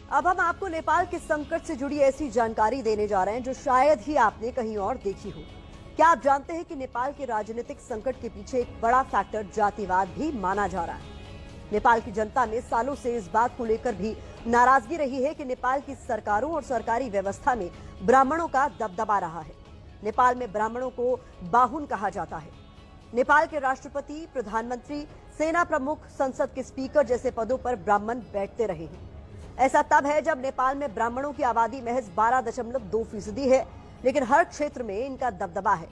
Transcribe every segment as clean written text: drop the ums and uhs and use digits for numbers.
अब हम आपको नेपाल के संकट से जुड़ी ऐसी जानकारी देने जा रहे हैं जो शायद ही आपने कहीं और देखी हो। क्या आप जानते हैं कि नेपाल के राजनीतिक संकट के पीछे एक बड़ा फैक्टर जातिवाद भी माना जा रहा है। नेपाल की जनता में सालों से इस बात को लेकर भी नाराजगी रही है कि नेपाल की सरकारों और सरकारी व्यवस्था में ब्राह्मणों का दबदबा रहा है। नेपाल में ब्राह्मणों को बाहुन कहा जाता है। नेपाल के राष्ट्रपति, प्रधानमंत्री, सेना प्रमुख, संसद के स्पीकर जैसे पदों पर ब्राह्मण बैठते रहे हैं। ऐसा तब है जब नेपाल में ब्राह्मणों की आबादी महज 12.2% है, लेकिन हर क्षेत्र में इनका दबदबा है।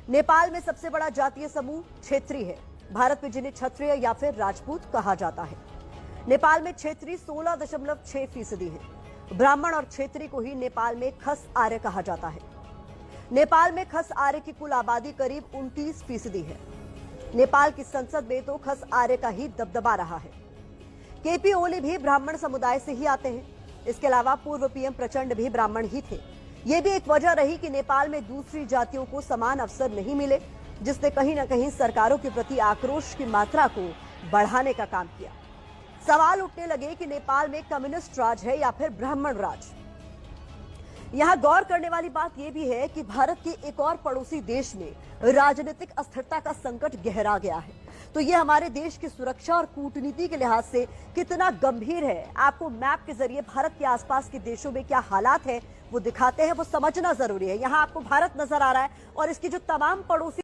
नेपाल में सबसे बड़ा जातीय समूह क्षेत्रीय है, भारत में जिन्हें क्षत्रिय या फिर राजपूत कहा जाता है। नेपाल में क्षेत्रीय 16.6% है। ब्राह्मण और क्षेत्रीय को ही नेपाल में खस आर्य कहा जाता है। नेपाल में खस आर्य की कुल आबादी करीब 29% है। नेपाल की संसद में तो खस आर्य का ही दबदबा रहा है। केपी ओली भी ब्राह्मण समुदाय से ही आते हैं। इसके अलावा पूर्व पीएम प्रचंड भी ब्राह्मण ही थे। ये भी एक वजह रही कि नेपाल में दूसरी जातियों को समान अवसर नहीं मिले, जिसने कहीं न कहीं सरकारों के प्रति आक्रोश की मात्रा को बढ़ाने का काम किया। सवाल उठने लगे कि नेपाल में कम्युनिस्ट राज है या फिर ब्राह्मण राज। यहां गौर करने वाली बात यह भी है कि भारत के एक और पड़ोसी देश में राजनीतिक अस्थिरता का संकट गहरा गया है। तो यह हमारे देश की सुरक्षा और कूटनीति के लिहाज से कितना गंभीर है, आपको मैप के जरिए भारत के आसपास के देशों में क्या हालात है वो दिखाते हैं। वो समझना जरूरी है। यहाँ आपको भारत नजर आ रहा है और इसकी जो तमाम पड़ोसी